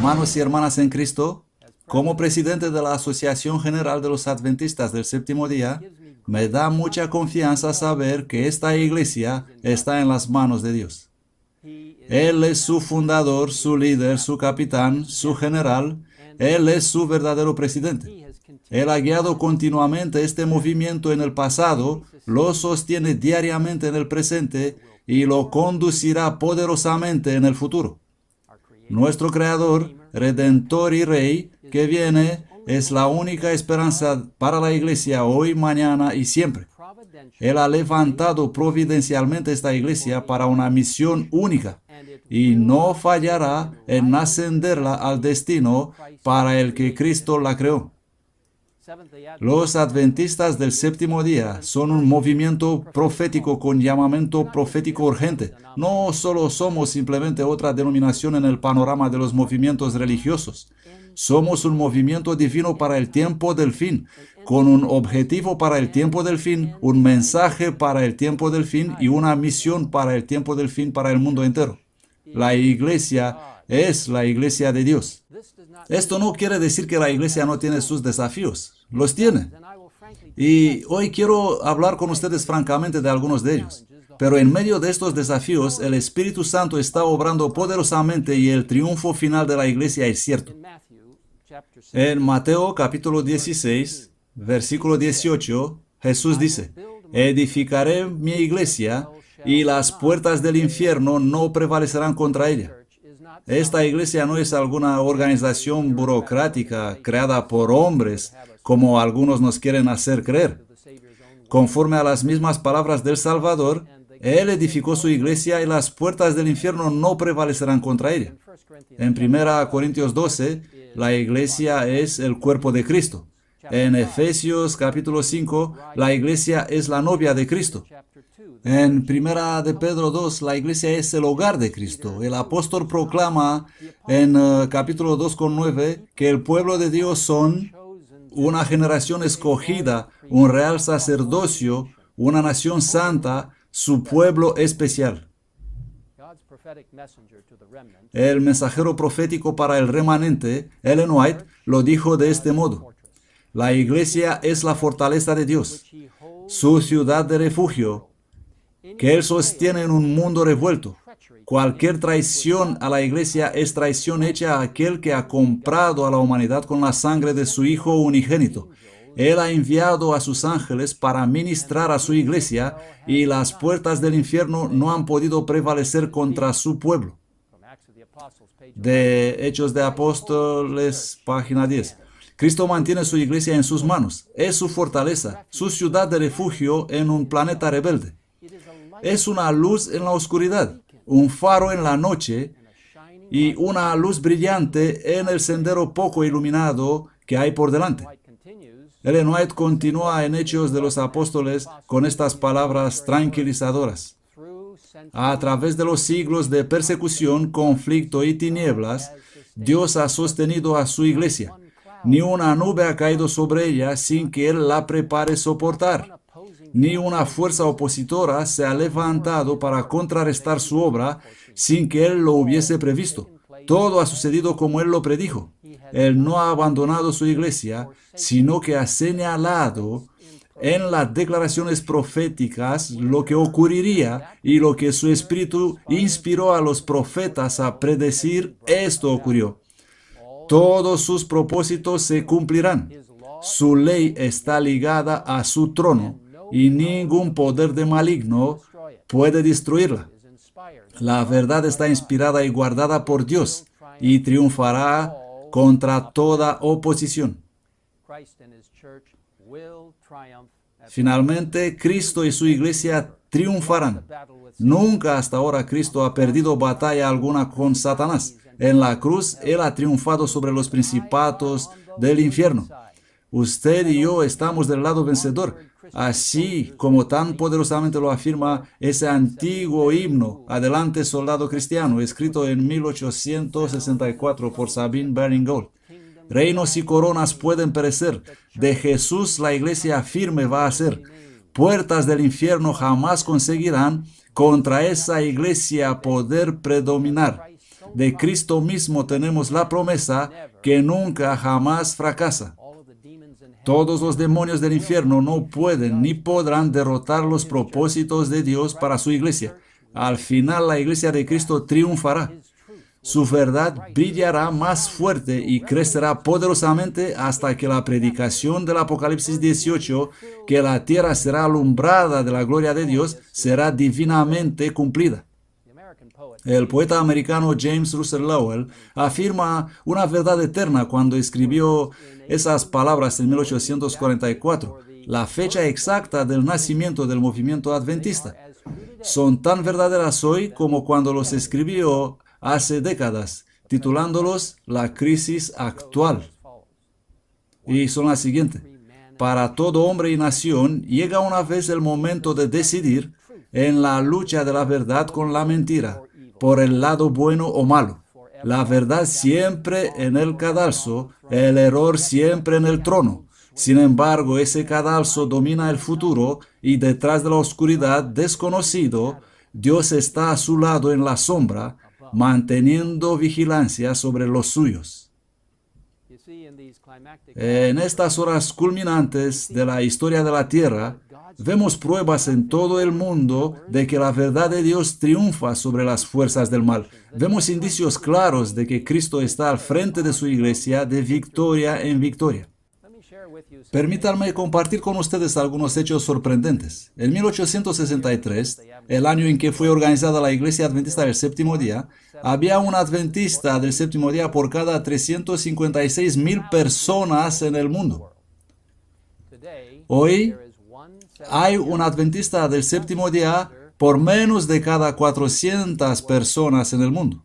Hermanos y hermanas en Cristo, como presidente de la Asociación General de los Adventistas del Séptimo Día, me da mucha confianza saber que esta iglesia está en las manos de Dios. Él es su fundador, su líder, su capitán, su general. Él es su verdadero presidente. Él ha guiado continuamente este movimiento en el pasado, lo sostiene diariamente en el presente y lo conducirá poderosamente en el futuro. Nuestro Creador, Redentor y Rey, que viene, es la única esperanza para la iglesia hoy, mañana y siempre. Él ha levantado providencialmente esta iglesia para una misión única y no fallará en ascenderla al destino para el que Cristo la creó. Los adventistas del séptimo día son un movimiento profético con llamamiento profético urgente. No solo somos simplemente otra denominación en el panorama de los movimientos religiosos. Somos un movimiento divino para el tiempo del fin, con un objetivo para el tiempo del fin, un mensaje para el tiempo del fin y una misión para el tiempo del fin para el mundo entero. La iglesia es la iglesia de Dios. Esto no quiere decir que la iglesia no tiene sus desafíos. Los tiene. Y hoy quiero hablar con ustedes francamente de algunos de ellos. Pero en medio de estos desafíos, el Espíritu Santo está obrando poderosamente y el triunfo final de la iglesia es cierto. En Mateo capítulo 16, versículo 18, Jesús dice: edificaré mi iglesia y las puertas del infierno no prevalecerán contra ella. Esta iglesia no es alguna organización burocrática creada por hombres, como algunos nos quieren hacer creer. Conforme a las mismas palabras del Salvador, Él edificó su iglesia y las puertas del infierno no prevalecerán contra ella. En 1 Corintios 12, la iglesia es el cuerpo de Cristo. En Efesios capítulo 5, la iglesia es la novia de Cristo. En 1 de Pedro 2, la iglesia es el hogar de Cristo. El apóstol proclama en capítulo 2:9 que el pueblo de Dios son una generación escogida, un real sacerdocio, una nación santa, su pueblo especial. El mensajero profético para el remanente, Ellen White, lo dijo de este modo: la iglesia es la fortaleza de Dios, su ciudad de refugio, que Él sostiene en un mundo revuelto. Cualquier traición a la iglesia es traición hecha a aquel que ha comprado a la humanidad con la sangre de su Hijo unigénito. Él ha enviado a sus ángeles para ministrar a su iglesia y las puertas del infierno no han podido prevalecer contra su pueblo. De Hechos de Apóstoles, página 10. Cristo mantiene su iglesia en sus manos. Es su fortaleza, su ciudad de refugio en un planeta rebelde. Es una luz en la oscuridad, un faro en la noche y una luz brillante en el sendero poco iluminado que hay por delante. Ellen White continúa en Hechos de los Apóstoles con estas palabras tranquilizadoras: a través de los siglos de persecución, conflicto y tinieblas, Dios ha sostenido a su iglesia. Ni una nube ha caído sobre ella sin que Él la prepare soportar. Ni una fuerza opositora se ha levantado para contrarrestar su obra sin que Él lo hubiese previsto. Todo ha sucedido como Él lo predijo. Él no ha abandonado su iglesia, sino que ha señalado en las declaraciones proféticas lo que ocurriría y lo que su espíritu inspiró a los profetas a predecir. Esto ocurrió. Todos sus propósitos se cumplirán. Su ley está ligada a su trono y ningún poder de maligno puede destruirla. La verdad está inspirada y guardada por Dios y triunfará contra toda oposición. Finalmente, Cristo y su iglesia triunfarán. Nunca hasta ahora Cristo ha perdido batalla alguna con Satanás. En la cruz, Él ha triunfado sobre los principados del infierno. Usted y yo estamos del lado vencedor, así como tan poderosamente lo afirma ese antiguo himno, Adelante, soldado cristiano, escrito en 1864 por Sabine Baring Gould. Reinos y coronas pueden perecer, de Jesús la iglesia firme va a ser. Puertas del infierno jamás conseguirán contra esa iglesia poder predominar. de Cristo mismo tenemos la promesa que nunca jamás fracasa. Todos los demonios del infierno no pueden ni podrán derrotar los propósitos de Dios para su iglesia. Al final la iglesia de Cristo triunfará. Su verdad brillará más fuerte y crecerá poderosamente hasta que la predicación del Apocalipsis 18, que la tierra será alumbrada de la gloria de Dios, será divinamente cumplida. El poeta americano James Russell Lowell afirma una verdad eterna cuando escribió esas palabras en 1844, la fecha exacta del nacimiento del movimiento adventista. Son tan verdaderas hoy como cuando los escribió hace décadas, titulándolos La crisis actual. Y son las siguientes. Para todo hombre y nación llega una vez el momento de decidir en la lucha de la verdad con la mentira, por el lado bueno o malo. La verdad siempre en el cadalso, el error siempre en el trono. Sin embargo, ese cadalso domina el futuro y detrás de la oscuridad desconocido, Dios está a su lado en la sombra, manteniendo vigilancia sobre los suyos. En estas horas culminantes de la historia de la tierra, vemos pruebas en todo el mundo de que la verdad de Dios triunfa sobre las fuerzas del mal. Vemos indicios claros de que Cristo está al frente de su iglesia de victoria en victoria. Permítanme compartir con ustedes algunos hechos sorprendentes. En 1863, el año en que fue organizada la Iglesia Adventista del Séptimo Día, había un adventista del Séptimo Día por cada 356,000 personas en el mundo. Hoy hay un adventista del Séptimo Día por menos de cada 400 personas en el mundo.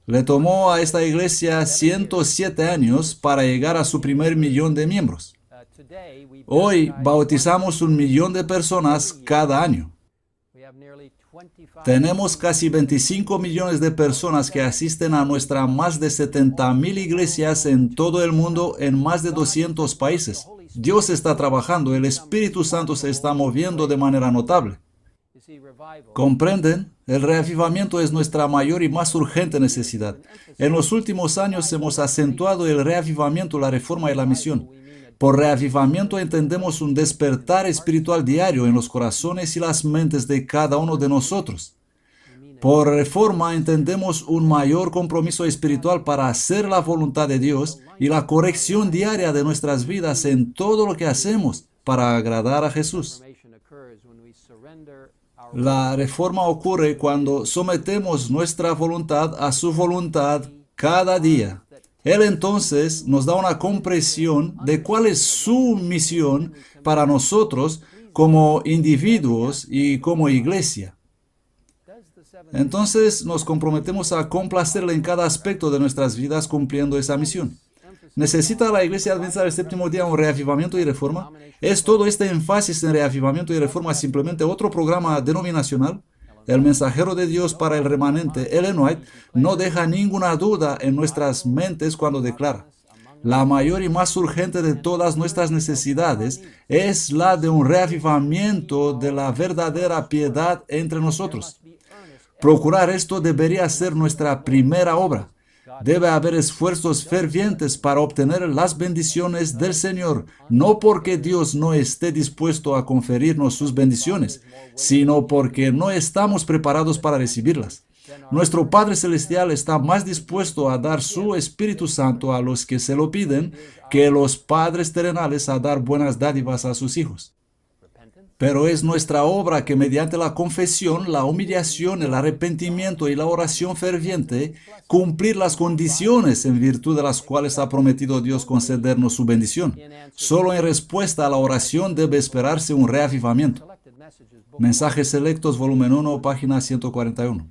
Le tomó a esta iglesia 107 años para llegar a su primer millón de miembros. Hoy bautizamos 1 millón de personas cada año. Tenemos casi 25 millones de personas que asisten a nuestras más de 70,000 iglesias en todo el mundo en más de 200 países. Dios está trabajando, el Espíritu Santo se está moviendo de manera notable. ¿Comprenden? El reavivamiento es nuestra mayor y más urgente necesidad. En los últimos años hemos acentuado el reavivamiento, la reforma y la misión. Por reavivamiento entendemos un despertar espiritual diario en los corazones y las mentes de cada uno de nosotros. Por reforma entendemos un mayor compromiso espiritual para hacer la voluntad de Dios y la corrección diaria de nuestras vidas en todo lo que hacemos para agradar a Jesús. La reforma ocurre cuando sometemos nuestra voluntad a su voluntad cada día. Él entonces nos da una comprensión de cuál es su misión para nosotros como individuos y como iglesia. Entonces nos comprometemos a complacerle en cada aspecto de nuestras vidas cumpliendo esa misión. ¿Necesita la Iglesia Adventista del Séptimo Día un reavivamiento y reforma? ¿Es todo este énfasis en reavivamiento y reforma simplemente otro programa denominacional? El mensajero de Dios para el remanente, Ellen White, no deja ninguna duda en nuestras mentes cuando declara: la mayor y más urgente de todas nuestras necesidades es la de un reavivamiento de la verdadera piedad entre nosotros. Procurar esto debería ser nuestra primera obra. Debe haber esfuerzos fervientes para obtener las bendiciones del Señor, no porque Dios no esté dispuesto a conferirnos sus bendiciones, sino porque no estamos preparados para recibirlas. Nuestro Padre Celestial está más dispuesto a dar su Espíritu Santo a los que se lo piden que los padres terrenales a dar buenas dádivas a sus hijos. Pero es nuestra obra que mediante la confesión, la humillación, el arrepentimiento y la oración ferviente, cumplir las condiciones en virtud de las cuales ha prometido Dios concedernos su bendición. Solo en respuesta a la oración debe esperarse un reavivamiento. Mensajes Selectos, volumen 1, página 141.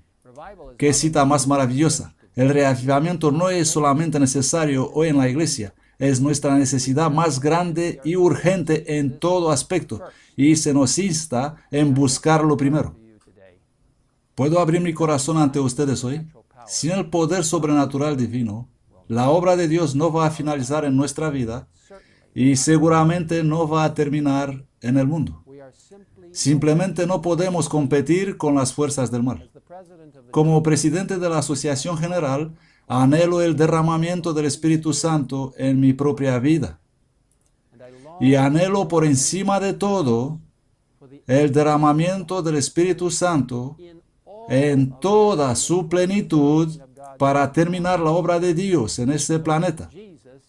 ¿Qué cita más maravillosa? El reavivamiento no es solamente necesario hoy en la iglesia, es nuestra necesidad más grande y urgente en todo aspecto, y se nos insta en buscarlo primero. ¿Puedo abrir mi corazón ante ustedes hoy? Sin el poder sobrenatural divino, la obra de Dios no va a finalizar en nuestra vida y seguramente no va a terminar en el mundo. Simplemente no podemos competir con las fuerzas del mal. Como presidente de la Asociación General, anhelo el derramamiento del Espíritu Santo en mi propia vida. Y anhelo por encima de todo el derramamiento del Espíritu Santo en toda su plenitud para terminar la obra de Dios en este planeta,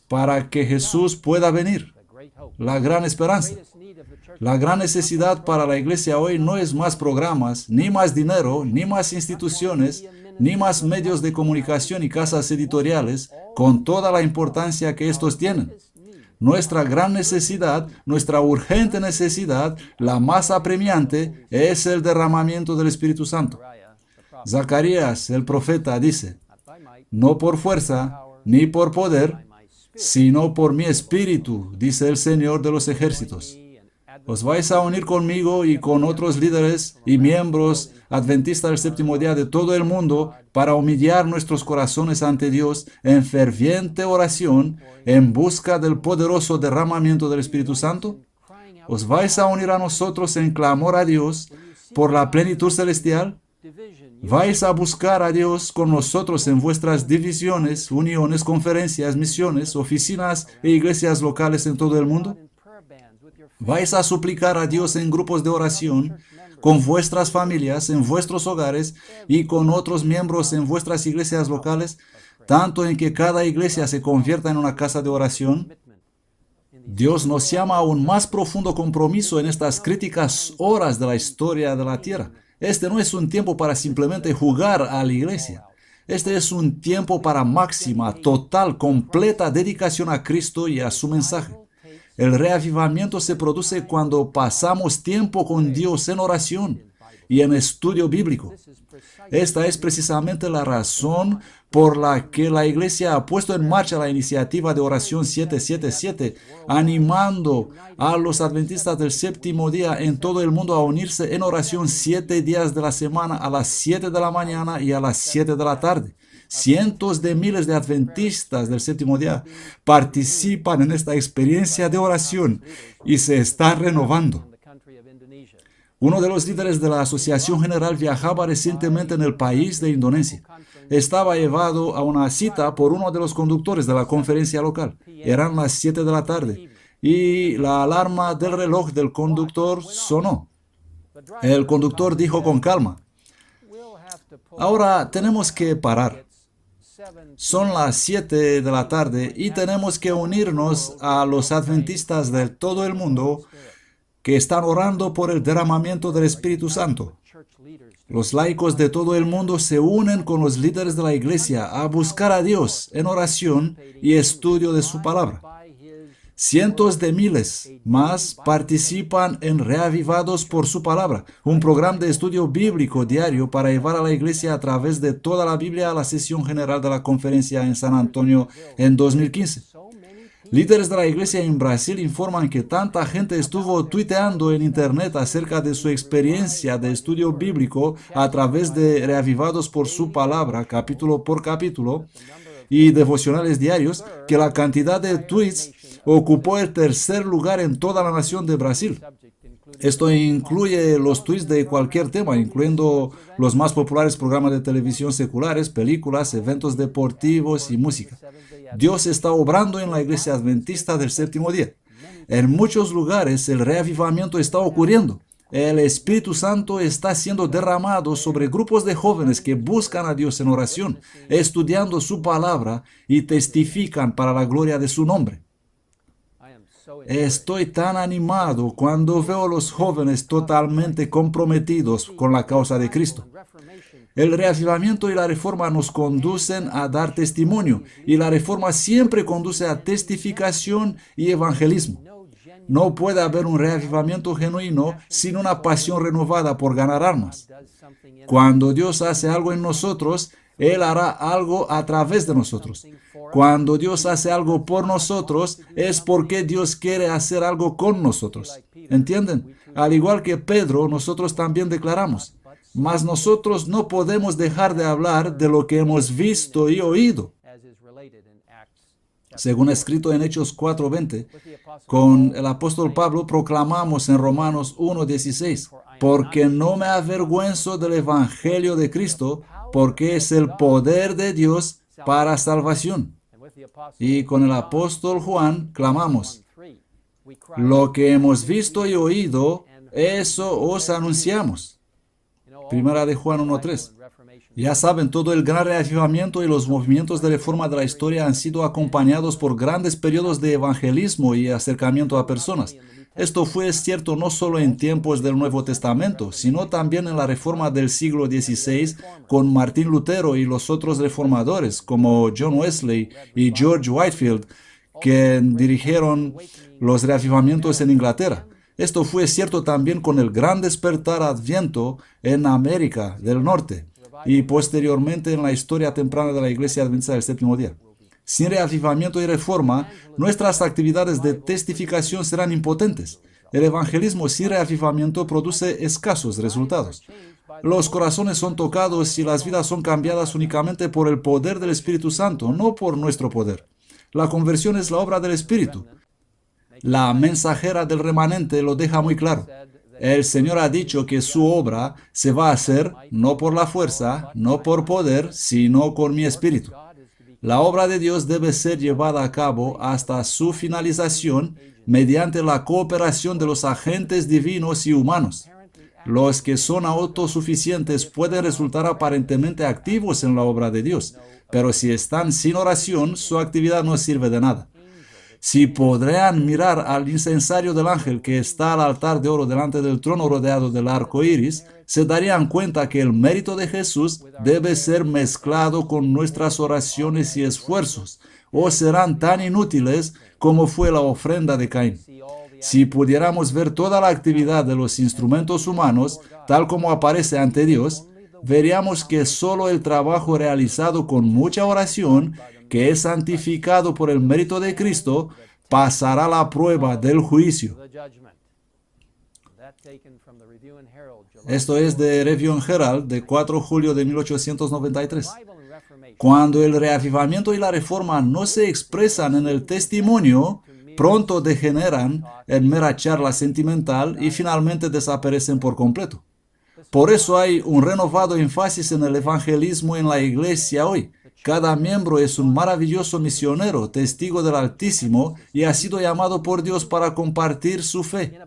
para que Jesús pueda venir. La gran esperanza. La gran necesidad para la iglesia hoy no es más programas, ni más dinero, ni más instituciones, ni más medios de comunicación y casas editoriales, con toda la importancia que estos tienen. Nuestra gran necesidad, nuestra urgente necesidad, la más apremiante, es el derramamiento del Espíritu Santo. Zacarías, el profeta, dice, no por fuerza, ni por poder, sino por mi espíritu, dice el Señor de los ejércitos. Os vais a unir conmigo y con otros líderes y miembros adventistas del séptimo día de todo el mundo para humillar nuestros corazones ante Dios en ferviente oración en busca del poderoso derramamiento del Espíritu Santo. ¿Os vais a unir a nosotros en clamor a Dios por la plenitud celestial? ¿Vais a buscar a Dios con nosotros en vuestras divisiones, uniones, conferencias, misiones, oficinas e iglesias locales en todo el mundo? ¿Vais a suplicar a Dios en grupos de oración, con vuestras familias, en vuestros hogares y con otros miembros en vuestras iglesias locales, tanto en que cada iglesia se convierta en una casa de oración? Dios nos llama a un más profundo compromiso en estas críticas horas de la historia de la tierra. Este no es un tiempo para simplemente jugar a la iglesia. Este es un tiempo para máxima, total, completa dedicación a Cristo y a su mensaje. El reavivamiento se produce cuando pasamos tiempo con Dios en oración y en estudio bíblico. Esta es precisamente la razón por la que la Iglesia ha puesto en marcha la iniciativa de oración 777, animando a los adventistas del séptimo día en todo el mundo a unirse en oración 7 días de la semana a las 7 de la mañana y a las 7 de la tarde. Cientos de miles de adventistas del séptimo día participan en esta experiencia de oración y se está renovando. Uno de los líderes de la Asociación General viajaba recientemente en el país de Indonesia. Estaba llevado a una cita por uno de los conductores de la conferencia local. Eran las 7 de la tarde y la alarma del reloj del conductor sonó. El conductor dijo con calma, ahora tenemos que parar. Son las 7 de la tarde y tenemos que unirnos a los adventistas de todo el mundo que están orando por el derramamiento del Espíritu Santo. Los laicos de todo el mundo se unen con los líderes de la iglesia a buscar a Dios en oración y estudio de su palabra. Cientos de miles más participan en Reavivados por su palabra, un programa de estudio bíblico diario para llevar a la iglesia a través de toda la Biblia a la sesión general de la conferencia en San Antonio en 2015. Líderes de la iglesia en Brasil informan que tanta gente estuvo tuiteando en internet acerca de su experiencia de estudio bíblico a través de Reavivados por su palabra, capítulo por capítulo, y devocionales diarios, que la cantidad de tweets ocupó el tercer lugar en toda la nación de Brasil. Esto incluye los tweets de cualquier tema, incluyendo los más populares programas de televisión seculares, películas, eventos deportivos y música. Dios está obrando en la iglesia adventista del séptimo día. En muchos lugares el reavivamiento está ocurriendo. El Espíritu Santo está siendo derramado sobre grupos de jóvenes que buscan a Dios en oración, estudiando su palabra y testifican para la gloria de su nombre. Estoy tan animado cuando veo a los jóvenes totalmente comprometidos con la causa de Cristo. El reavivamiento y la reforma nos conducen a dar testimonio, y la reforma siempre conduce a testificación y evangelismo. No puede haber un reavivamiento genuino sin una pasión renovada por ganar almas. Cuando Dios hace algo en nosotros, Él hará algo a través de nosotros. Cuando Dios hace algo por nosotros, es porque Dios quiere hacer algo con nosotros. ¿Entienden? Al igual que Pedro, nosotros también declaramos, mas nosotros no podemos dejar de hablar de lo que hemos visto y oído. Según escrito en Hechos 4:20, con el apóstol Pablo proclamamos en Romanos 1:16, porque no me avergüenzo del evangelio de Cristo, porque es el poder de Dios para salvación. Y con el apóstol Juan clamamos, lo que hemos visto y oído, eso os anunciamos. Primera de Juan 1:3. Ya saben, todo el gran reavivamiento y los movimientos de reforma de la historia han sido acompañados por grandes periodos de evangelismo y acercamiento a personas. Esto fue cierto no solo en tiempos del Nuevo Testamento, sino también en la reforma del siglo XVI con Martín Lutero y los otros reformadores como John Wesley y George Whitefield, que dirigieron los reavivamientos en Inglaterra. Esto fue cierto también con el gran despertar adviento en América del Norte y posteriormente en la historia temprana de la Iglesia Adventista del Séptimo Día. Sin reavivamiento y reforma, nuestras actividades de testificación serán impotentes. El evangelismo sin reavivamiento produce escasos resultados. Los corazones son tocados y las vidas son cambiadas únicamente por el poder del Espíritu Santo, no por nuestro poder. La conversión es la obra del Espíritu. La mensajera del remanente lo deja muy claro. El Señor ha dicho que su obra se va a hacer no por la fuerza, no por poder, sino con mi Espíritu. La obra de Dios debe ser llevada a cabo hasta su finalización mediante la cooperación de los agentes divinos y humanos. Los que son autosuficientes pueden resultar aparentemente activos en la obra de Dios, pero si están sin oración, su actividad no sirve de nada. Si podrían mirar al incensario del ángel que está al altar de oro delante del trono rodeado del arco iris, se darían cuenta que el mérito de Jesús debe ser mezclado con nuestras oraciones y esfuerzos, o serán tan inútiles como fue la ofrenda de Caín. Si pudiéramos ver toda la actividad de los instrumentos humanos, tal como aparece ante Dios, veríamos que solo el trabajo realizado con mucha oración, que es santificado por el mérito de Cristo, pasará la prueba del juicio. Esto es de Review and Herald de 4 de julio de 1893. Cuando el reavivamiento y la reforma no se expresan en el testimonio, pronto degeneran en mera charla sentimental y finalmente desaparecen por completo. Por eso hay un renovado énfasis en el evangelismo en la iglesia hoy. Cada miembro es un maravilloso misionero, testigo del Altísimo, y ha sido llamado por Dios para compartir su fe.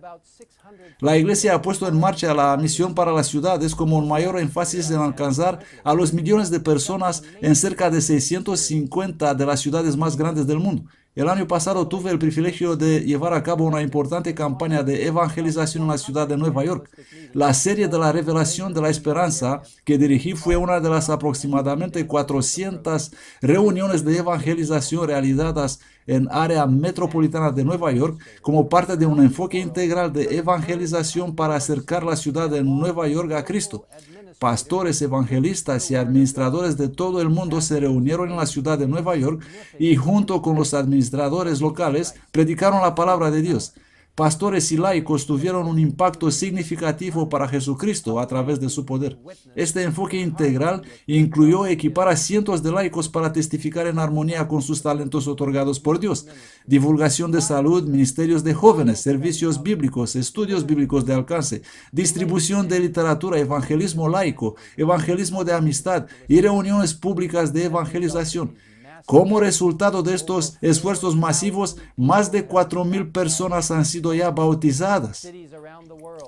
La Iglesia ha puesto en marcha la misión para las ciudades como un mayor énfasis en alcanzar a los millones de personas en cerca de 650 de las ciudades más grandes del mundo. El año pasado tuve el privilegio de llevar a cabo una importante campaña de evangelización en la ciudad de Nueva York. La serie de la Revelación de la Esperanza que dirigí fue una de las aproximadamente 400 reuniones de evangelización realizadas en área metropolitana de Nueva York como parte de un enfoque integral de evangelización para acercar la ciudad de Nueva York a Cristo. Pastores, evangelistas y administradores de todo el mundo se reunieron en la ciudad de Nueva York y junto con los administradores locales predicaron la palabra de Dios. Pastores y laicos tuvieron un impacto significativo para Jesucristo a través de su poder. Este enfoque integral incluyó equipar a cientos de laicos para testificar en armonía con sus talentos otorgados por Dios, divulgación de salud, ministerios de jóvenes, servicios bíblicos, estudios bíblicos de alcance, distribución de literatura, evangelismo laico, evangelismo de amistad y reuniones públicas de evangelización. Como resultado de estos esfuerzos masivos, más de 4,000 personas han sido ya bautizadas.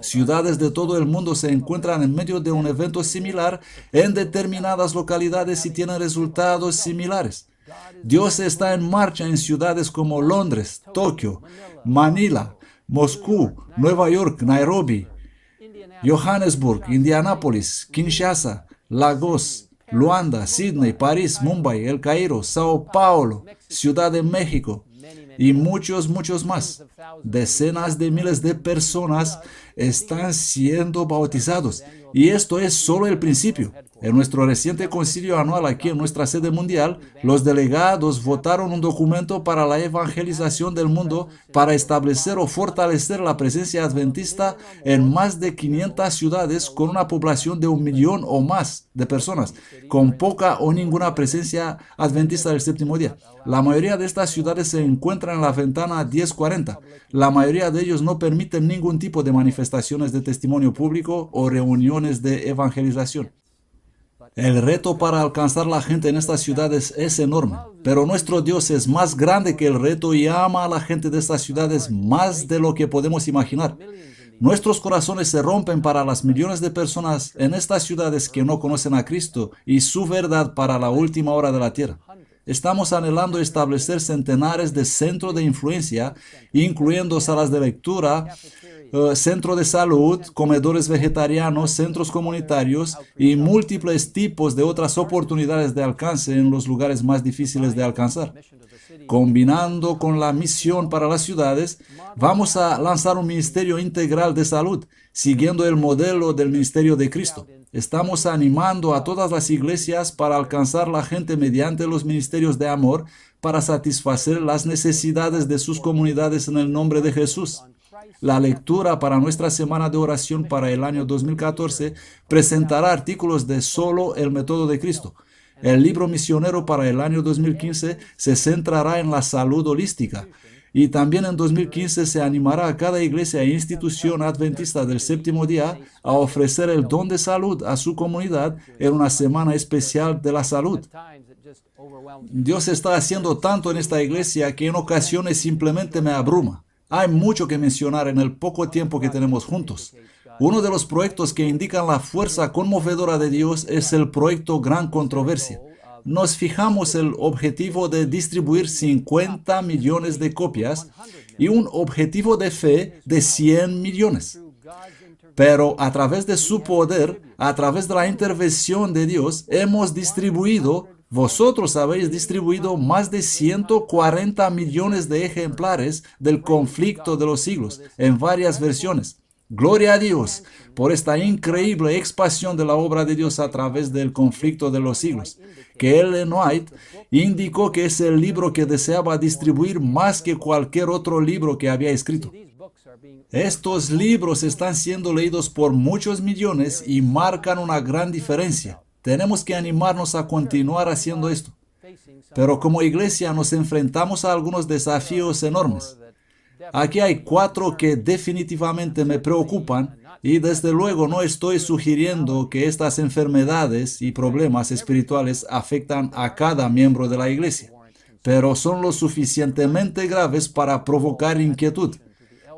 Ciudades de todo el mundo se encuentran en medio de un evento similar en determinadas localidades y tienen resultados similares. Dios está en marcha en ciudades como Londres, Tokio, Manila, Moscú, Nueva York, Nairobi, Johannesburg, Indianápolis, Kinshasa, Lagos, Luanda, Sydney, París, Mumbai, El Cairo, Sao Paulo, Ciudad de México, y muchos, muchos más. Decenas de miles de personas están siendo bautizados. Y esto es solo el principio. En nuestro reciente concilio anual aquí en nuestra sede mundial, los delegados votaron un documento para la evangelización del mundo para establecer o fortalecer la presencia adventista en más de 500 ciudades con una población de 1 millón o más de personas, con poca o ninguna presencia adventista del séptimo día. La mayoría de estas ciudades se encuentran en la ventana 1040. La mayoría de ellos no permiten ningún tipo de manifestaciones de testimonio público o reuniones de evangelización. El reto para alcanzar la gente en estas ciudades es enorme, pero nuestro Dios es más grande que el reto y ama a la gente de estas ciudades más de lo que podemos imaginar. Nuestros corazones se rompen para las millones de personas en estas ciudades que no conocen a Cristo y su verdad para la última hora de la tierra. Estamos anhelando establecer centenares de centros de influencia, incluyendo salas de lectura, centro de salud, comedores vegetarianos, centros comunitarios y múltiples tipos de otras oportunidades de alcance en los lugares más difíciles de alcanzar. Combinando con la misión para las ciudades, vamos a lanzar un ministerio integral de salud, siguiendo el modelo del ministerio de Cristo. Estamos animando a todas las iglesias para alcanzar la gente mediante los ministerios de amor para satisfacer las necesidades de sus comunidades en el nombre de Jesús. La lectura para nuestra semana de oración para el año 2014 presentará artículos de solo el método de Cristo. El libro misionero para el año 2015 se centrará en la salud holística. Y también en 2015 se animará a cada iglesia e institución adventista del séptimo día a ofrecer el don de salud a su comunidad en una semana especial de la salud. Dios está haciendo tanto en esta iglesia que en ocasiones simplemente me abruma. Hay mucho que mencionar en el poco tiempo que tenemos juntos. Uno de los proyectos que indican la fuerza conmovedora de Dios es el proyecto Gran Controversia. Nos fijamos el objetivo de distribuir 50 millones de copias y un objetivo de fe de 100 millones. Pero a través de su poder, a través de la intervención de Dios, vosotros habéis distribuido más de 140 millones de ejemplares del Conflicto de los Siglos en varias versiones. Gloria a Dios por esta increíble expansión de la obra de Dios a través del Conflicto de los Siglos, que Ellen White indicó que es el libro que deseaba distribuir más que cualquier otro libro que había escrito. Estos libros están siendo leídos por muchos millones y marcan una gran diferencia. Tenemos que animarnos a continuar haciendo esto. Pero como iglesia nos enfrentamos a algunos desafíos enormes. Aquí hay 4 que definitivamente me preocupan y desde luego no estoy sugiriendo que estas enfermedades y problemas espirituales afectan a cada miembro de la iglesia, pero son lo suficientemente graves para provocar inquietud.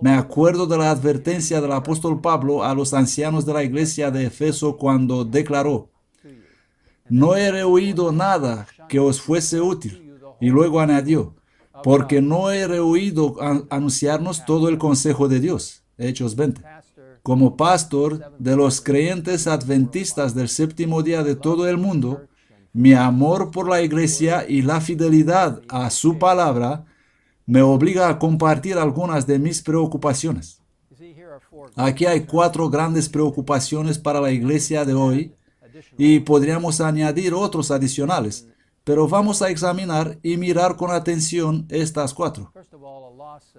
Me acuerdo de la advertencia del apóstol Pablo a los ancianos de la iglesia de Efeso cuando declaró: no he rehuido nada que os fuese útil. Y luego añadió: porque no he rehuido anunciarnos todo el consejo de Dios. Hechos 20. Como pastor de los creyentes adventistas del séptimo día de todo el mundo, mi amor por la iglesia y la fidelidad a su palabra me obliga a compartir algunas de mis preocupaciones. Aquí hay 4 grandes preocupaciones para la iglesia de hoy y podríamos añadir otros adicionales. Pero vamos a examinar y mirar con atención estas 4.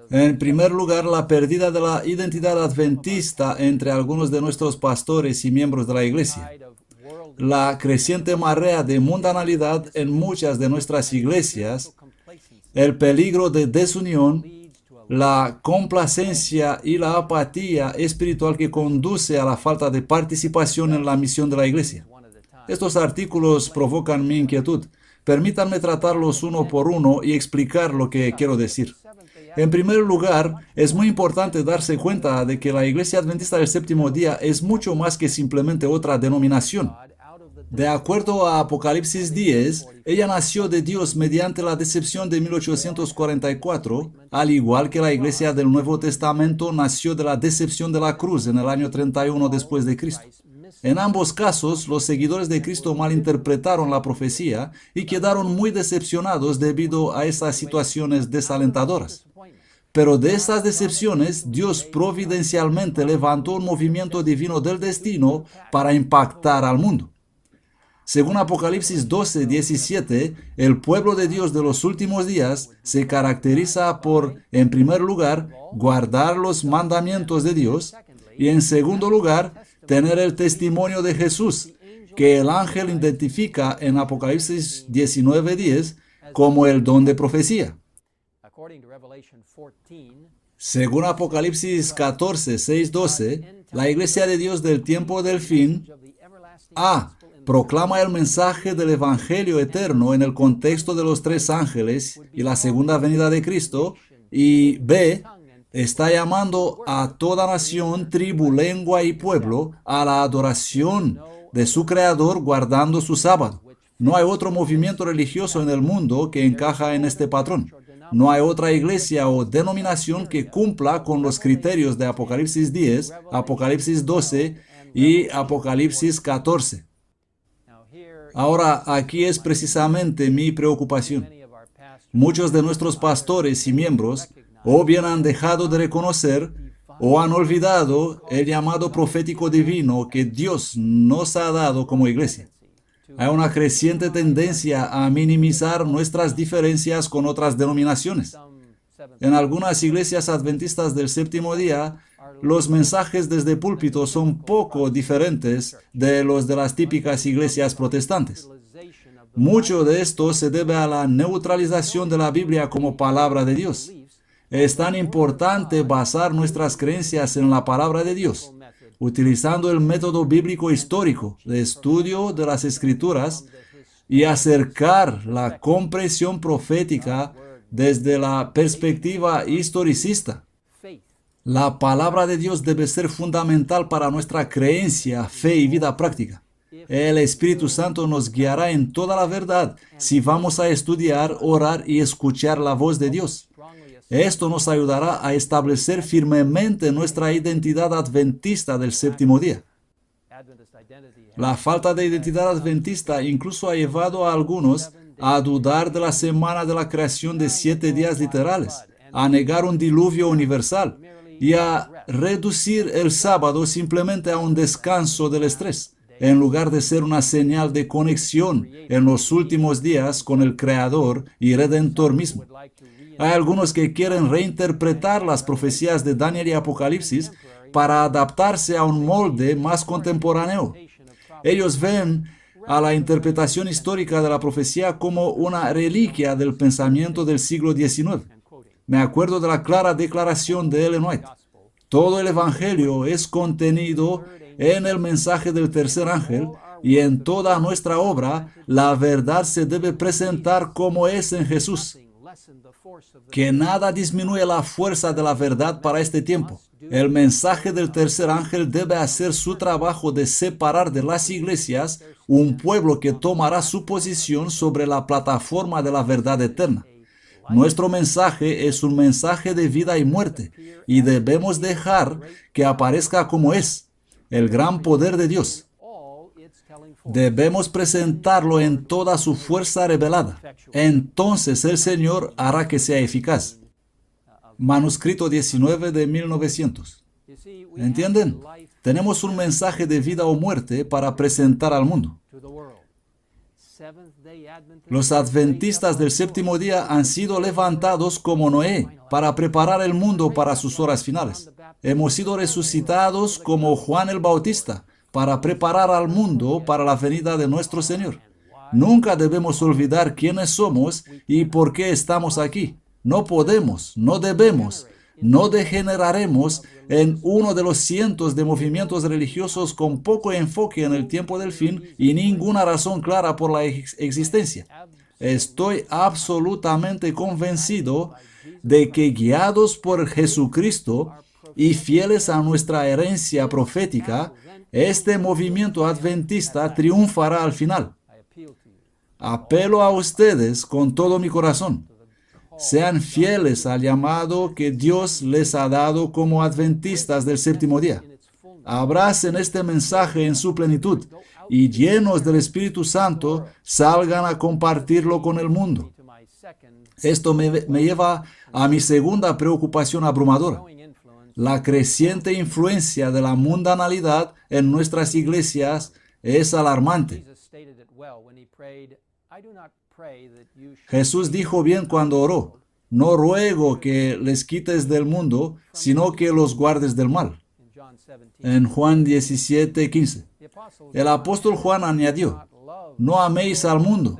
En primer lugar, la pérdida de la identidad adventista entre algunos de nuestros pastores y miembros de la iglesia. La creciente marea de mundanalidad en muchas de nuestras iglesias, el peligro de desunión, la complacencia y la apatía espiritual que conduce a la falta de participación en la misión de la iglesia. Estos artículos provocan mi inquietud. Permítanme tratarlos uno por uno y explicar lo que quiero decir. En primer lugar, es muy importante darse cuenta de que la Iglesia Adventista del Séptimo Día es mucho más que simplemente otra denominación. De acuerdo a Apocalipsis 10, ella nació de Dios mediante la decepción de 1844, al igual que la Iglesia del Nuevo Testamento nació de la decepción de la cruz en el año 31 después de Cristo. En ambos casos, los seguidores de Cristo malinterpretaron la profecía y quedaron muy decepcionados debido a esas situaciones desalentadoras. Pero de estas decepciones, Dios providencialmente levantó un movimiento divino del destino para impactar al mundo. Según Apocalipsis 12:17, el pueblo de Dios de los últimos días se caracteriza por, en primer lugar, guardar los mandamientos de Dios y, en segundo lugar, tener el testimonio de Jesús, que el ángel identifica en Apocalipsis 19:10 como el don de profecía. Según Apocalipsis 14:6-12, la Iglesia de Dios del tiempo del fin proclama el mensaje del Evangelio eterno en el contexto de los tres ángeles y la segunda venida de Cristo, y B, está llamando a toda nación, tribu, lengua y pueblo a la adoración de su Creador guardando su sábado. No hay otro movimiento religioso en el mundo que encaja en este patrón. No hay otra iglesia o denominación que cumpla con los criterios de Apocalipsis 10, Apocalipsis 12 y Apocalipsis 14. Ahora, aquí es precisamente mi preocupación. Muchos de nuestros pastores y miembros o bien han dejado de reconocer o han olvidado el llamado profético divino que Dios nos ha dado como iglesia. Hay una creciente tendencia a minimizar nuestras diferencias con otras denominaciones. En algunas iglesias adventistas del séptimo día, los mensajes desde púlpito son poco diferentes de los de las típicas iglesias protestantes. Mucho de esto se debe a la neutralización de la Biblia como palabra de Dios. Es tan importante basar nuestras creencias en la palabra de Dios, utilizando el método bíblico histórico de estudio de las Escrituras y acercar la comprensión profética desde la perspectiva historicista. La palabra de Dios debe ser fundamental para nuestra creencia, fe y vida práctica. El Espíritu Santo nos guiará en toda la verdad si vamos a estudiar, orar y escuchar la voz de Dios. Esto nos ayudará a establecer firmemente nuestra identidad adventista del séptimo día. La falta de identidad adventista incluso ha llevado a algunos a dudar de la semana de la creación de 7 días literales, a negar un diluvio universal y a reducir el sábado simplemente a un descanso del estrés, en lugar de ser una señal de conexión en los últimos días con el Creador y Redentor mismo. Hay algunos que quieren reinterpretar las profecías de Daniel y Apocalipsis para adaptarse a un molde más contemporáneo. Ellos ven a la interpretación histórica de la profecía como una reliquia del pensamiento del siglo XIX. Me acuerdo de la clara declaración de Ellen White. Todo el Evangelio es contenido en el mensaje del tercer ángel y en toda nuestra obra la verdad se debe presentar como es en Jesús. Que nada disminuye la fuerza de la verdad para este tiempo. El mensaje del tercer ángel debe hacer su trabajo de separar de las iglesias un pueblo que tomará su posición sobre la plataforma de la verdad eterna. Nuestro mensaje es un mensaje de vida y muerte, y debemos dejar que aparezca como es, el gran poder de Dios. Debemos presentarlo en toda su fuerza revelada. Entonces el Señor hará que sea eficaz. Manuscrito 19 de 1900. ¿Entienden? Tenemos un mensaje de vida o muerte para presentar al mundo. Los adventistas del séptimo día han sido levantados como Noé para preparar el mundo para sus horas finales. Hemos sido resucitados como Juan el Bautista para preparar al mundo para la venida de nuestro Señor. Nunca debemos olvidar quiénes somos y por qué estamos aquí. No podemos, no debemos, no degeneraremos en uno de los cientos de movimientos religiosos con poco enfoque en el tiempo del fin y ninguna razón clara por la existencia. Estoy absolutamente convencido de que guiados por Jesucristo y fieles a nuestra herencia profética, este movimiento adventista triunfará al final. Apelo a ustedes con todo mi corazón. Sean fieles al llamado que Dios les ha dado como adventistas del séptimo día. abracen este mensaje en su plenitud y llenos del Espíritu Santo salgan a compartirlo con el mundo. Esto me lleva a mi segunda preocupación abrumadora: la creciente influencia de la mundanalidad en nuestras iglesias es alarmante. Jesús dijo bien cuando oró: no ruego que les quites del mundo, sino que los guardes del mal. En Juan 17:15. El apóstol Juan añadió: no améis al mundo,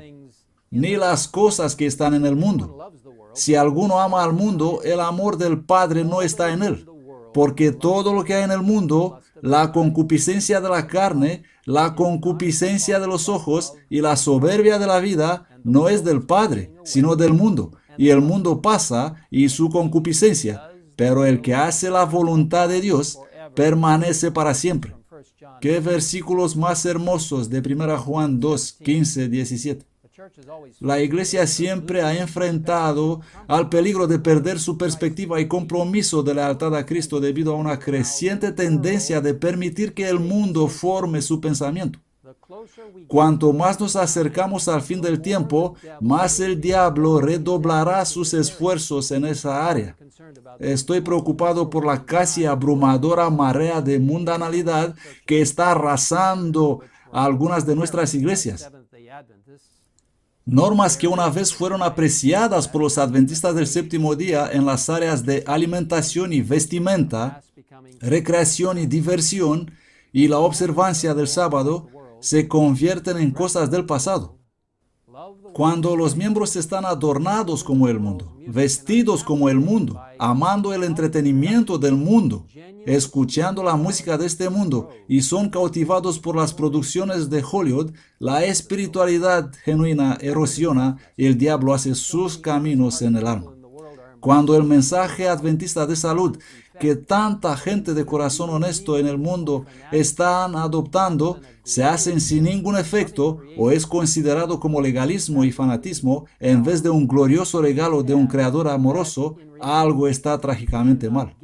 ni las cosas que están en el mundo. Si alguno ama al mundo, el amor del Padre no está en él. Porque todo lo que hay en el mundo, la concupiscencia de la carne, la concupiscencia de los ojos y la soberbia de la vida, no es del Padre, sino del mundo. Y el mundo pasa y su concupiscencia, pero el que hace la voluntad de Dios permanece para siempre. ¿Qué versículos más hermosos de 1 Juan 2, 15, 17? La iglesia siempre ha enfrentado al peligro de perder su perspectiva y compromiso de lealtad a Cristo debido a una creciente tendencia de permitir que el mundo forme su pensamiento. Cuanto más nos acercamos al fin del tiempo, más el diablo redoblará sus esfuerzos en esa área. Estoy preocupado por la casi abrumadora marea de mundanalidad que está arrasando a algunas de nuestras iglesias. Normas que una vez fueron apreciadas por los adventistas del séptimo día en las áreas de alimentación y vestimenta, recreación y diversión y la observancia del sábado, se convierten en cosas del pasado. Cuando los miembros están adornados como el mundo, vestidos como el mundo, amando el entretenimiento del mundo, escuchando la música de este mundo y son cautivados por las producciones de Hollywood, la espiritualidad genuina erosiona y el diablo hace sus caminos en el alma. Cuando el mensaje adventista de salud, que tanta gente de corazón honesto en el mundo están adoptando, se hacen sin ningún efecto o es considerado como legalismo y fanatismo en vez de un glorioso regalo de un creador amoroso, algo está trágicamente mal.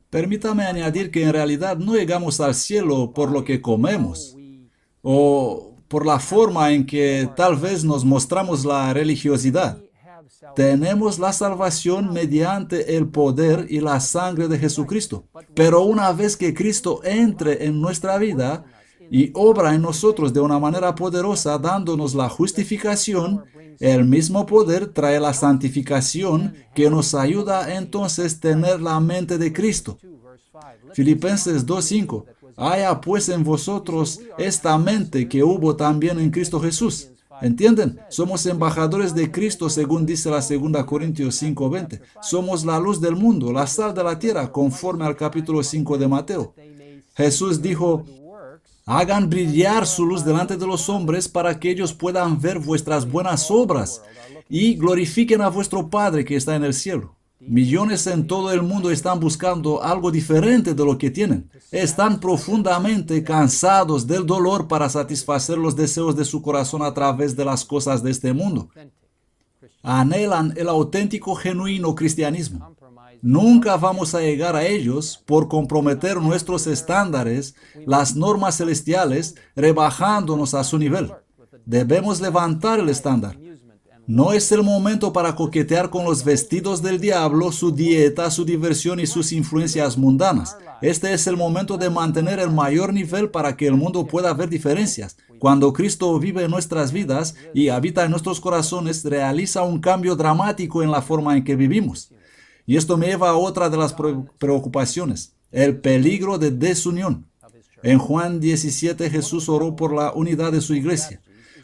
Permítame añadir que en realidad no llegamos al cielo por lo que comemos o por la forma en que tal vez nos mostramos la religiosidad. Tenemos la salvación mediante el poder y la sangre de Jesucristo. Pero una vez que Cristo entre en nuestra vida y obra en nosotros de una manera poderosa dándonos la justificación, el mismo poder trae la santificación que nos ayuda entonces a tener la mente de Cristo. Filipenses 2:5. Haya pues en vosotros esta mente que hubo también en Cristo Jesús. ¿Entienden? Somos embajadores de Cristo, según dice la 2 Corintios 5:20. Somos la luz del mundo, la sal de la tierra, conforme al capítulo 5 de Mateo. Jesús dijo: hagan brillar su luz delante de los hombres para que ellos puedan ver vuestras buenas obras y glorifiquen a vuestro Padre que está en el cielo. Millones en todo el mundo están buscando algo diferente de lo que tienen. Están profundamente cansados del dolor para satisfacer los deseos de su corazón a través de las cosas de este mundo. Anhelan el auténtico, genuino cristianismo. Nunca vamos a llegar a ellos por comprometer nuestros estándares, las normas celestiales, rebajándonos a su nivel. Debemos levantar el estándar. No es el momento para coquetear con los vestidos del diablo, su dieta, su diversión y sus influencias mundanas. Este es el momento de mantener el mayor nivel para que el mundo pueda ver diferencias. Cuando Cristo vive en nuestras vidas y habita en nuestros corazones, realiza un cambio dramático en la forma en que vivimos. Y esto me lleva a otra de las preocupaciones, el peligro de desunión. En Juan 17 Jesús oró por la unidad de su iglesia.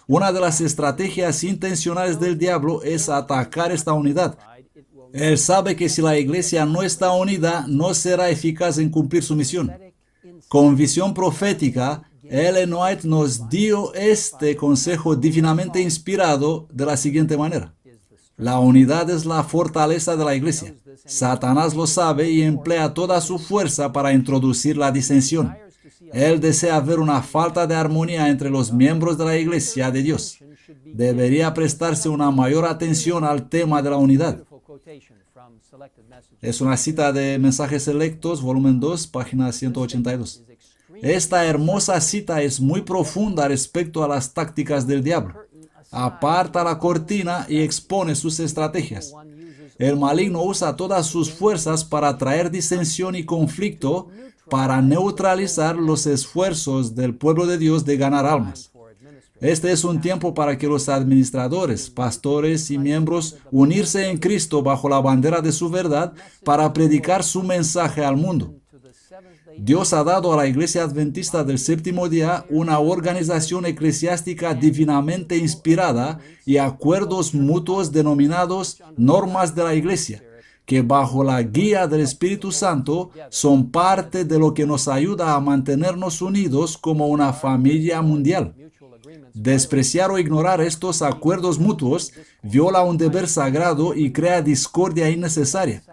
Una de las estrategias intencionales del diablo es atacar esta unidad. Él sabe que si la iglesia no está unida, no será eficaz en cumplir su misión. Con visión profética, Ellen White nos dio este consejo divinamente inspirado de la siguiente manera: la unidad es la fortaleza de la iglesia. Satanás lo sabe y emplea toda su fuerza para introducir la disensión. Él desea ver una falta de armonía entre los miembros de la iglesia de Dios. Debería prestarse una mayor atención al tema de la unidad. Es una cita de Mensajes Selectos, volumen 2, página 182. Esta hermosa cita es muy profunda respecto a las tácticas del diablo. Aparta la cortina y expone sus estrategias. El maligno usa todas sus fuerzas para traer disensión y conflicto, para neutralizar los esfuerzos del pueblo de Dios de ganar almas. Este es un tiempo para que los administradores, pastores y miembros unirse en Cristo bajo la bandera de su verdad para predicar su mensaje al mundo. Dios ha dado a la Iglesia Adventista del Séptimo Día una organización eclesiástica divinamente inspirada y acuerdos mutuos denominados normas de la Iglesia, que bajo la guía del Espíritu Santo son parte de lo que nos ayuda a mantenernos unidos como una familia mundial. Despreciar o ignorar estos acuerdos mutuos viola un deber sagrado y crea discordia innecesaria.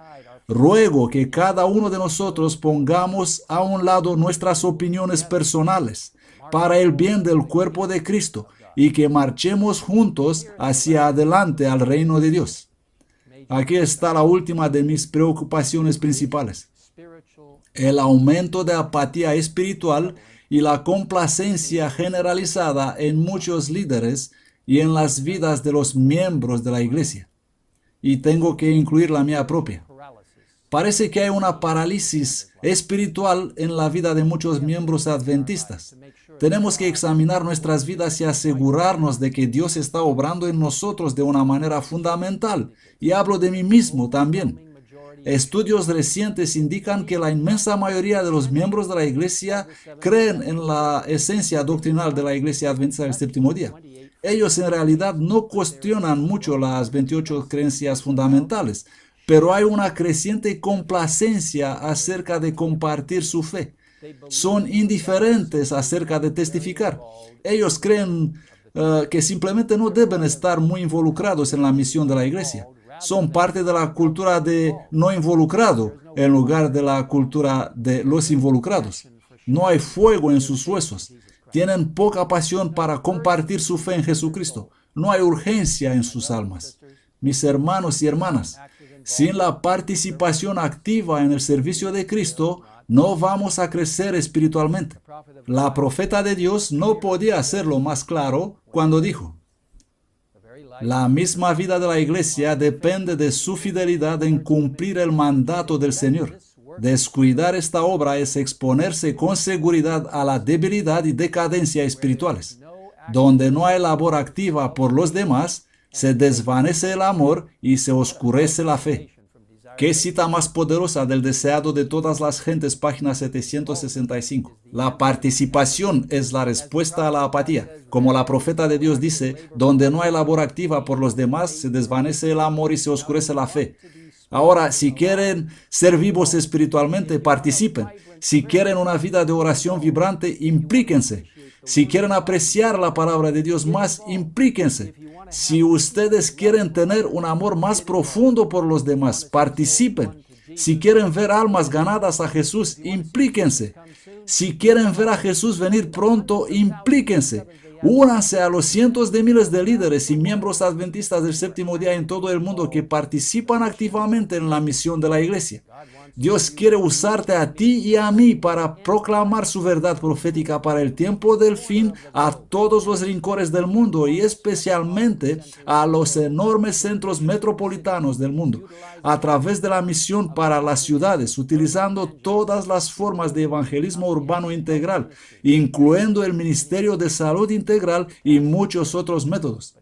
Ruego que cada uno de nosotros pongamos a un lado nuestras opiniones personales para el bien del cuerpo de Cristo y que marchemos juntos hacia adelante al reino de Dios. Aquí está la última de mis preocupaciones principales: el aumento de apatía espiritual y la complacencia generalizada en muchos líderes y en las vidas de los miembros de la iglesia. Y tengo que incluir la mía propia. Parece que hay una parálisis espiritual en la vida de muchos miembros adventistas. Tenemos que examinar nuestras vidas y asegurarnos de que Dios está obrando en nosotros de una manera fundamental. Y hablo de mí mismo también. Estudios recientes indican que la inmensa mayoría de los miembros de la Iglesia creen en la esencia doctrinal de la Iglesia Adventista del Séptimo Día. Ellos en realidad no cuestionan mucho las 28 creencias fundamentales, pero hay una creciente complacencia acerca de compartir su fe. Son indiferentes acerca de testificar. Ellos creen que simplemente no deben estar muy involucrados en la misión de la Iglesia. Son parte de la cultura de no involucrado en lugar de la cultura de los involucrados. No hay fuego en sus huesos. Tienen poca pasión para compartir su fe en Jesucristo. No hay urgencia en sus almas. Mis hermanos y hermanas, sin la participación activa en el servicio de Cristo, no vamos a crecer espiritualmente. La profeta de Dios no podía hacerlo más claro cuando dijo: la misma vida de la iglesia depende de su fidelidad en cumplir el mandato del Señor. Descuidar esta obra es exponerse con seguridad a la debilidad y decadencia espirituales. Donde no hay labor activa por los demás, se desvanece el amor y se oscurece la fe. ¿Qué cita más poderosa del deseado de todas las gentes? Página 765. La participación es la respuesta a la apatía. Como la profeta de Dios dice, donde no hay labor activa por los demás, se desvanece el amor y se oscurece la fe. Ahora, si quieren ser vivos espiritualmente, participen. Si quieren una vida de oración vibrante, implíquense. Si quieren apreciar la palabra de Dios más, implíquense. Si ustedes quieren tener un amor más profundo por los demás, participen. Si quieren ver almas ganadas a Jesús, implíquense. Si quieren ver a Jesús venir pronto, implíquense. Únanse a los cientos de miles de líderes y miembros adventistas del Séptimo Día en todo el mundo que participan activamente en la misión de la iglesia. Dios quiere usarte a ti y a mí para proclamar su verdad profética para el tiempo del fin a todos los rincones del mundo y especialmente a los enormes centros metropolitanos del mundo, a través de la misión para las ciudades, utilizando todas las formas de evangelismo urbano integral, incluyendo el Ministerio de Salud Integral y muchos otros métodos.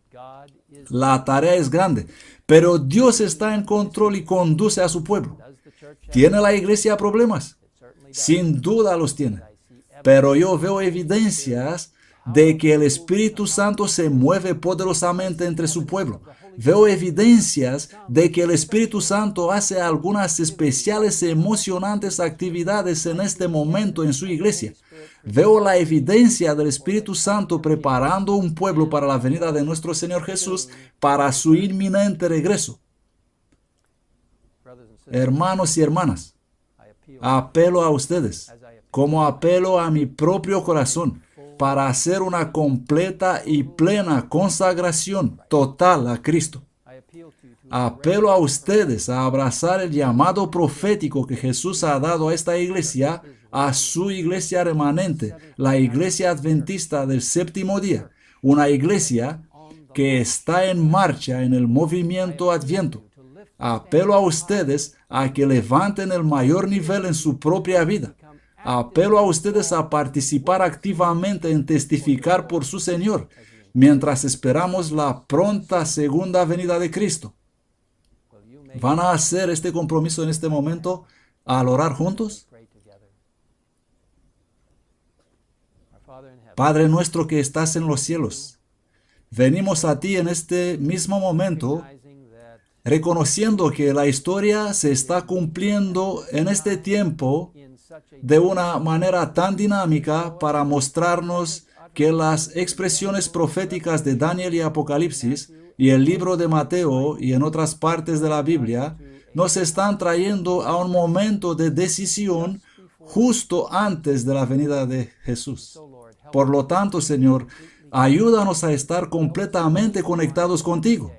La tarea es grande, pero Dios está en control y conduce a su pueblo. ¿Tiene la iglesia problemas? Sin duda los tiene. Pero yo veo evidencias de que el Espíritu Santo se mueve poderosamente entre su pueblo. Veo evidencias de que el Espíritu Santo hace algunas especiales y emocionantes actividades en este momento en su iglesia. Veo la evidencia del Espíritu Santo preparando un pueblo para la venida de nuestro Señor Jesús para su inminente regreso. Hermanos y hermanas, apelo a ustedes, como apelo a mi propio corazón, para hacer una completa y plena consagración total a Cristo. Apelo a ustedes a abrazar el llamado profético que Jesús ha dado a esta iglesia, a su iglesia remanente, la iglesia adventista del séptimo día, una iglesia que está en marcha en el movimiento Adviento. Apelo a ustedes a que levanten el mayor nivel en su propia vida. Apelo a ustedes a participar activamente en testificar por su Señor, mientras esperamos la pronta segunda venida de Cristo. ¿Van a hacer este compromiso en este momento al orar juntos? Padre nuestro que estás en los cielos, venimos a ti en este mismo momento, reconociendo que la historia se está cumpliendo en este tiempo de una manera tan dinámica para mostrarnos que las expresiones proféticas de Daniel y Apocalipsis y el libro de Mateo y en otras partes de la Biblia nos están trayendo a un momento de decisión justo antes de la venida de Jesús. Por lo tanto, Señor, ayúdanos a estar completamente conectados contigo.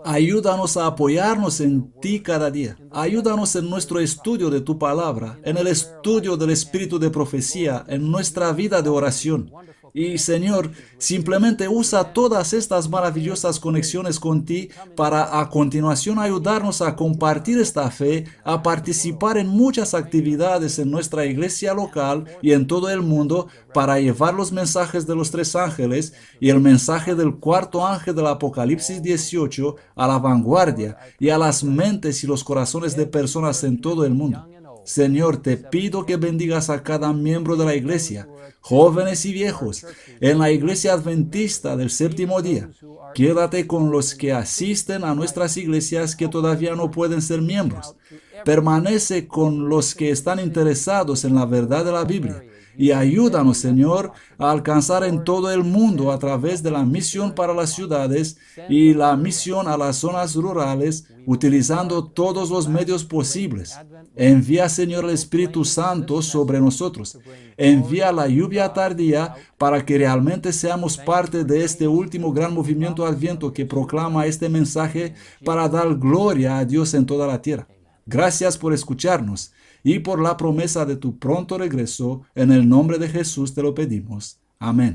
Ayúdanos a apoyarnos en ti cada día. Ayúdanos en nuestro estudio de tu palabra, en el estudio del espíritu de profecía, en nuestra vida de oración. Y Señor, simplemente usa todas estas maravillosas conexiones con ti para a continuación ayudarnos a compartir esta fe, a participar en muchas actividades en nuestra iglesia local y en todo el mundo para llevar los mensajes de los tres ángeles y el mensaje del cuarto ángel del Apocalipsis 18 a la vanguardia y a las mentes y los corazones de personas en todo el mundo. Señor, te pido que bendigas a cada miembro de la iglesia, jóvenes y viejos, en la iglesia adventista del séptimo día. Quédate con los que asisten a nuestras iglesias que todavía no pueden ser miembros. Permanece con los que están interesados en la verdad de la Biblia. Y ayúdanos, Señor, a alcanzar en todo el mundo a través de la misión para las ciudades y la misión a las zonas rurales, utilizando todos los medios posibles. Envía, Señor, el Espíritu Santo sobre nosotros. Envía la lluvia tardía para que realmente seamos parte de este último gran movimiento Adviento que proclama este mensaje para dar gloria a Dios en toda la tierra. Gracias por escucharnos y por la promesa de tu pronto regreso. En el nombre de Jesús te lo pedimos. Amén.